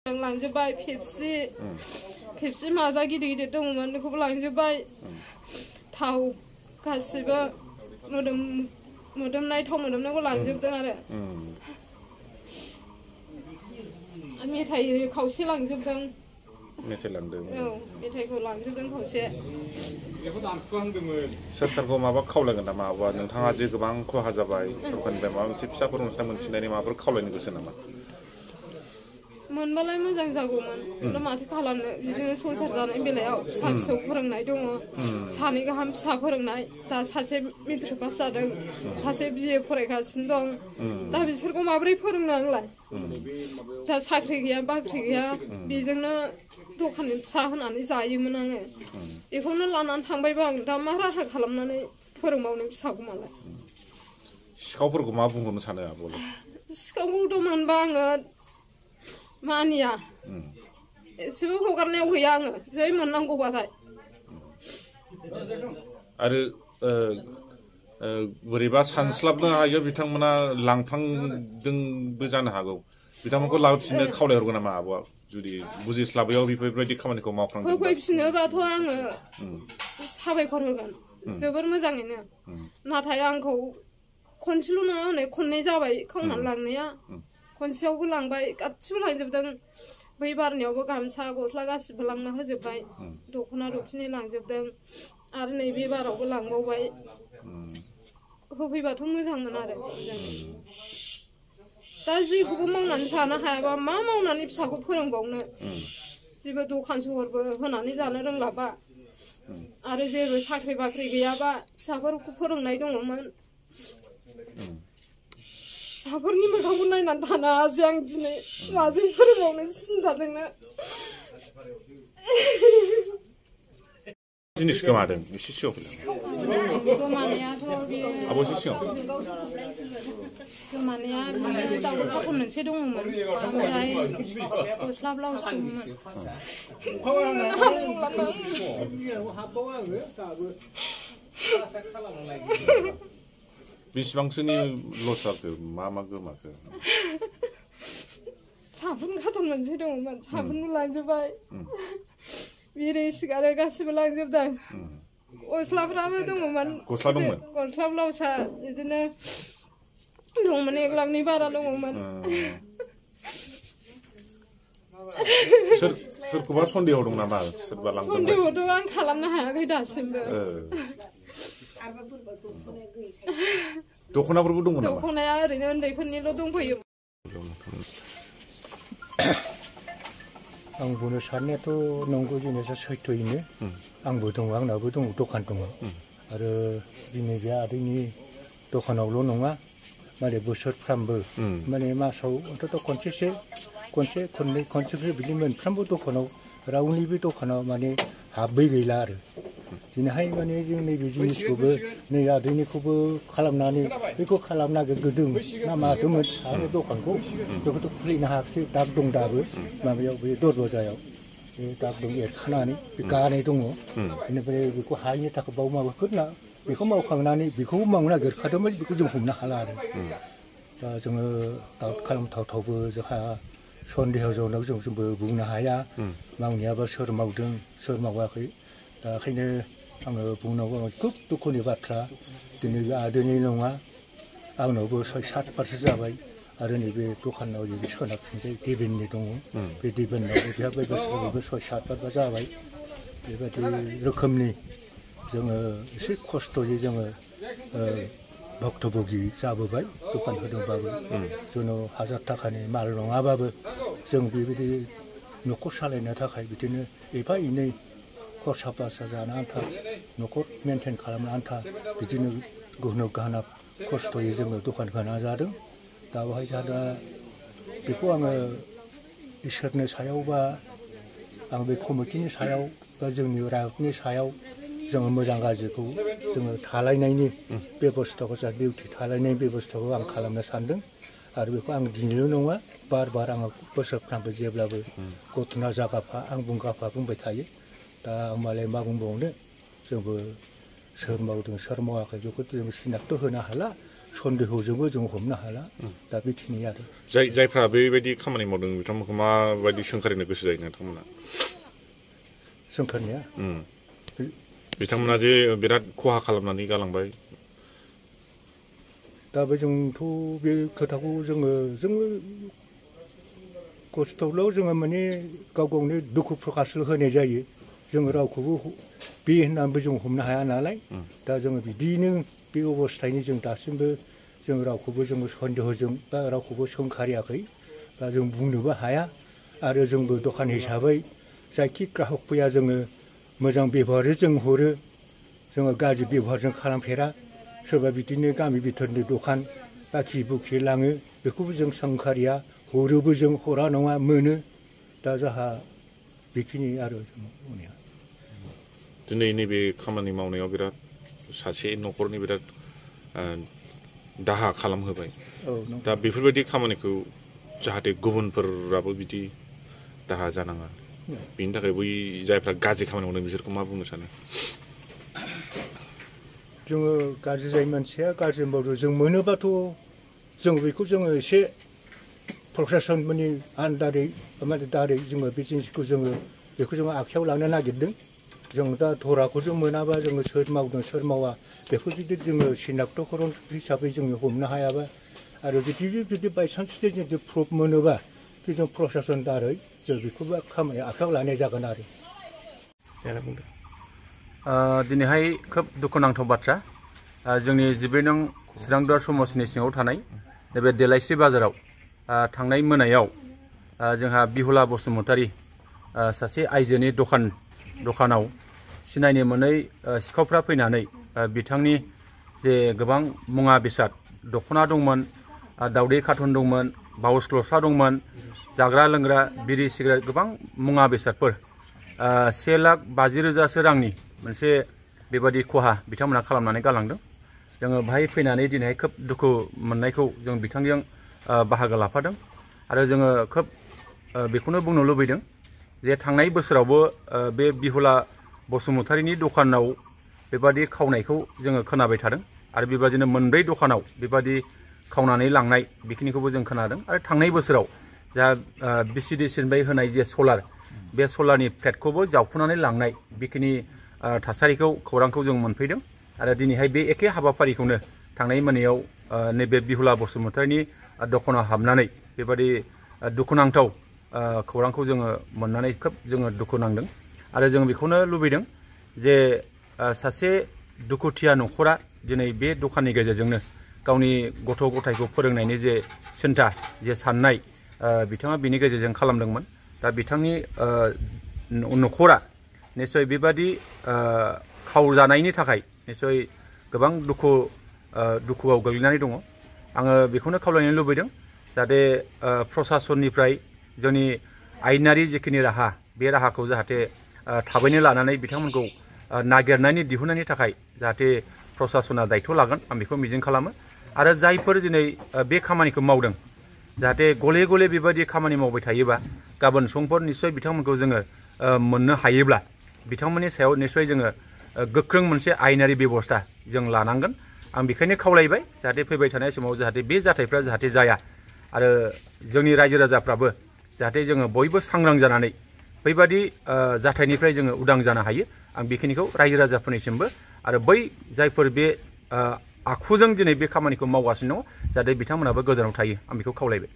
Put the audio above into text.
लांजोबबाय पेप्सि माजा गिदिर गिदिर दङमोन बेखौबो लांजोबबाय थाव गासिबो मोदोमनाय थाव मोदोमनायखौ लांजोबदों आरो मेथाइ खावसे लांजोबदों मेथाइ लांदों औ मेथाइखौ लांजोबदों खावसे सोरखारखौ माबा खावलायगोन नामा बा नोंथाङा जे गोबां खहा जाबाय सरखारनिफ्राय माबा मोनसे फिसाफोर अनसुंथाइ मोनफिननायनि माबाफोर खावलायनो गोसो नामा मोनबालाय मोजां जागौमोन दा माथो खालामनो बिदिनो संसार जानाय बेलायाव फिसा फिसौ फोरोंनाय दङ सानै गाहाम फिसा फोरोंनाय दा सासे मेट्रिक पास जादों सासे बिए फरायगासिनो दं दा बिसोरखौ माबोरै फोरोंनो आंलाय दा साख्रि गैया बाख्रि गैया बेजोंनो दखाननि फिसा होनानै जायोमोन आङो बेखौनो लानानै थांबायबा आं दा मा राहा खालामनानै फोरोंबावनो फिसाखौ मालाय सिखावफोरखौ मा बुंहरनो सानो आब'लाय सिखावखौथ' मोनबा आङो मानिया एसेबो हगारनायाव गैया आङो जै मोननांगौबाथाय आरो बोरैबा सानस्लाबनो हायो बिथांमोना लांफ्लांदोंबो जानो हागौ बिथांमोनखौ लाबोफिननो खावलायहरगोन नामा आब'आ जुदि बुजिस्लाबैयाव बेफोरबायदि खामानिखौ मावफ्लांदों होफैफिनोबाथ' आङो साबायखर होगोन जोबोर मोजाङैनो नाथाय आंखौ खनसेल' नङा हनै खननै जाबाय खावनानै लांनाया खनसेयावबो लांबाय गासिबो लांजोबदों बै बारनायावबो गामसा गस्ला गासिबो लांना होजोबबाय दख'ना दखिनि लांजोबदों आरो नैबे बारावबो लांबावबाय होफैबाथ' मोजांमोन आरो दा जेखौबो मावनानै जानो हायाबा मा मावनानै फिसाखौ फोरोंबावनो जेबो दखान सहरबो होनानै जानो रोंलाबा आरो जेबो साख्रि बाख्रि गैयाबा फिसाफोरखौ फोरोंनाय दङमोन फिसाफोरनि मोखांखौ नायनानै थानो हायासै आं दिनै माजों फोरोंबावनो सिन्थाजोंनो जिनिस गोमादों एसे सिगाङाव गोमानायाथ' बे आब' एसे सिगाङाव गोमानाया दाउदै गथ' मोनसे दङमोन ओमफ्राय गस्ला ब्लाउस दङमोन बेसेबांसोनि लस जाखो मा गोमाखो साबुन कार्टन मोनसे दङमोन साबुनबो लांजोबबाय बिरि सिगारेट गासिबो लांजोबदों गस्लाफ्राबो दङमोन गस्ला ब्लाउसआ बिदिनो दंमोन 1 लाखनि बारा दङमोन सोरखौबा सन्देह दं नामा सोरबा लांदों सन्देहथ' आं खालामनो हायाखै दासिमबो दख'नाफोरबो दंमोन नामा दख'नाया ओरैनो उन्दैफोरनिल' दंफैयो आं बुंनो साननायाथ' नंगौ जिनिसा सैथोयैनो आंबो दङ आंनाबो दङ दखान दङ आरो दिनै बे आदैनि दखानावल' नङा माने बोसोरफ्रामबो माने मासाव अन्तत' खनसे खननै बिदि मोनफ्रोमबो दखानाव रावनिबो दखानाव माने हाबै गैला आरो दिनैहाय माने जों नैबे जिनिसखौबो नै आदैनिखौबो खालामनानै बेखौ खालामनो नागिरदों ना मादोंमोन सानो दखानखौ बेखौथ' खुलिनो हायाखिसै दाग दं दाबो माबायाव बे दरवाजायाव बे दाग दं एरखानानै बे गानाय दङ बेनिफ्राय बेखौ हायैनि थाखाय बाव माबाफोर ना बेखौ मावखांनानै बेखौबो मावनो नागिरखादोंमोन बेखौ जों हमनो हाला आरो दा जोङो दाउट खालामथावथावबो जोंहा सन्देह जनाव जोंबो बुंनो हाया मावनायाबा सोर मावदों सोर मावाखै दा ओंखायनो आङो बुंनांगौ खुब दुखुनि बाथ्रा दिनै बे आदैनि नङा आंनावबो 6-7 बारसो जाबाय आरो नैबे दखानाव नैबे सोनाबथिंजाय देबेननि दङ बे देबेनाव बेहाबो बोसोरबो 6-7 बार जाबाय बेबायदि रोखोमनि जोङो एसे खस्थ'यै जोङो भक्तभोगि जाबोबाय दखान होदोंबाबो जोंनाव 1000 थाखानि माल नङाबाबो जों बेबायदि न'खर सालायनो थाखाय बिदिनो एफा एनै खरसा बासा जानो आन्था न'खर मेनटेन खालामनो आन्था बिदिनो गुनो गाना खस्थ'यै जोङो दखान होना जादों दा बेवहाय दा बेखौ आङो इसोरनि सायाव बा आं बे कमिटिनि सायाव बा जोंनि रायतनि सायाव जोङो मोजां गाज्रिखौ जोङो थालायनायनि बेबस्थाखौ जा डिउटि थालायनायनि बेबस्थाखौ आं खालामनो सानदों आरो बेखौ आं दिनैल' नङा बार आङो बोसोरफ्रामबो जेब्लाबो घटना जागाफा आं बुंगाफा बुंबाय थायो दा आं मालाय मा बुंबावनो जोंबो सोर मावदों सोर मावाखै बेखौ जों सिनाक्थ' होनो हाला सन्देहजोंबो जों हमनो हाला दा बेखिनि आरो जायफ्रा बेबायदि खामानि मावदों बिथांमोनखौ माबायदि सोंखारिनो गोसो जायो नोंथांमोना सोंखारनाया बिथांमोना जे बिराद खहा खालामनानै गालांबाय दा बे जोंथ' बे खोथाखौ जोङो खस्थ'ल' जोङो माने गाव गावनो दुखु प्रकासल होनाय जायो जोङो रावखौबो बे होननानैबो जों हमनो हाया नालाय दा जोङो बिदिनो बे अबस्थायैनो जों दासिमबो जों रावखौबो जोङो सन्देहजों बा रावखौबो सोंखारियाखै बा जों बुंनोबो हाया आरो जोंबो दखान हिसाबै जायखि ग्राहक फैया जोङो मोजां बेबहारजों जों हरो जोङो गाज्रि बेबहारजों खालामफेरा सोरबा बिदिनो गामि बिथोरनि दखान बाखि बुखि लाङो बेखौबो जों सोंखारिया हरोबो जों हरा नङा मोनो दा जोंहा बेखिनि आरो जों बुंनाया दिनै नैबे खामानि मावनायाव बिराद सासे न'खरनि बिराद दाहा खालामहोबाय दा बेफोरबायदि खामानिखौ जाहाथे गुबुनफोराबो बिदि दाहा जानाङा बेनि थाखाय बै जायफ्रा गाज्रि खामानि मावदों बिसोरखौ मा बुंनो सानो जोङो गाज्रि जाय मानसिया गाज्रि मावदों जों मोनोबाथ' जों बेखौ जोङो एसे प्रशासन माने आन्दारै माने दारै जोङो बे जिनिसखौ जोङो बेखौ जोङो आखायाव लानो नागिरदों जों दा धराखौ जों मोनाबा जोङो सोर मावदों सोर मावा बेखौ जुदि जोङो सिनाक्तकरन हिसाबै जोङो हमनो हायाबा आरो जुदि बायसान्स जुदि प्रुफ मोनोबा जों प्रशासन दारै जों बेखौबो खामानि आखायाव लानाय जागोन आरो दिनैहाय खोब दुखुनांथाव बाथ्रा जोंनि 12 नं चिरांदुवार समाजनि सिङाव थानाय नैबे देलायस्रि बाजाराव थांनाय मोनायाव जोंहा बिहुला बसुमतारी सासे आइजोनि दखानाव सिनायनो मोनै सिखावफ्रा फैनानै बिथांनि जे गोबां मुवा बेसाद दख'ना दंमोन दावदै कार्टन दंमोन बाउस ग्लसा दंमोन जाग्रा लोंग्रा बिरि सिगारेट गोबां मुवा बेसादफोर 1,50,000 रांनि मोनसे बेबादि खहा बिथांमोना खालामनानै गालांदों जोङो बाहाय फैनानै दिनैहाय खोब दुखु मोननायखौ जों बिथांजों बाहागो लाफादों आरो जोङो खोब बेखौनो बुंनो लुबैदों जे थांनाय बोसोरावबो बे बिहुला बसुमतारीनि दखानाव बेबादि खावनायखौ जोङो खोनाबाय थादों आरो बेबादिनो मोनब्रै दखानाव बेबादि खावनानै लांनाय बेखिनिखौबो जों खोनादों आरो थांनाय बोसोराव जा बिसिडिसिनिफ्राय होनाय जे सलार बे सलारनि फ्लेटखौबो जावखुनानै लांनाय बेखिनि थासारिखौ खौरांखौ जों मोनफैदों आरो दिनैहाय बे एखे हाबाफारिखौनो थांनाय मोनायाव नैबे बिहुला बसुमतारीनि दखानाव हाबनानै बेबादि दुखुनांथाव खौरांखौ जोङो मोननानै खोब जोङो दुखु नांदों आरो जों बेखौनो लुबैदों जे सासे दुखुथिया न'खरा दिनै बे दखाननि गेजेरजोंनो गावनि गथ' गथायखौ फोरोंनायनि जे सिन्था जे साननाय बिथाङा बिनि गेजेरजों खालामदोंमोन दा बिथांनि न'खरा निश्चय बेबादि खावजानायनि थाखाय निश्चय गोबां दुखुआव गोग्लैनानै दङ आङो बेखौनो खावलायनो लुबैदों जाहाथे प्रशासननिफ्राय जोंनि आयेनारि जिखिनि राहा बे राहाखौ जाहाथे थाबैनो लानानै बिथांमोनखौ नागिरनायनि दिहुननायनि थाखाय जाहाथे प्रशासना दायथ' लागोन आं बेखौ मिजिं खालामो आरो जायफोर दिनै बे खामानिखौ मावदों जाहाथे गले गले बेबायदि खामानि मावबाय थायोबा गाबोन समफोर निश्चय बिथांमोनखौ जोङो मोननो हायोब्ला बिथांमोननि सायाव निश्चय जोङो गोख्रों मोनसे आयेनारि बेबस्था जों लानांगोन आं बेखायनो खावलायबाय जाहाथे फैबाय थानाय समाव जाहाथे बे जाथायफ्रा जाहाथे जाया आरो जोंनि रायजो राजाफ्राबो जाहाथे जोङो बयबो सांग्रां जानानै बैबादि जाथायनिफ्राय जोङो उदां जानो हायो आं बेखिनिखौ रायजो राजाफोरनिसिमबो आरो बै जायफोर बे आखुजों दिनै बे खामानिखौ मावगासिनो दङ जाहाथे बिथांमोनाबो गोजानाव थायो आं बेखौ खावलायबाय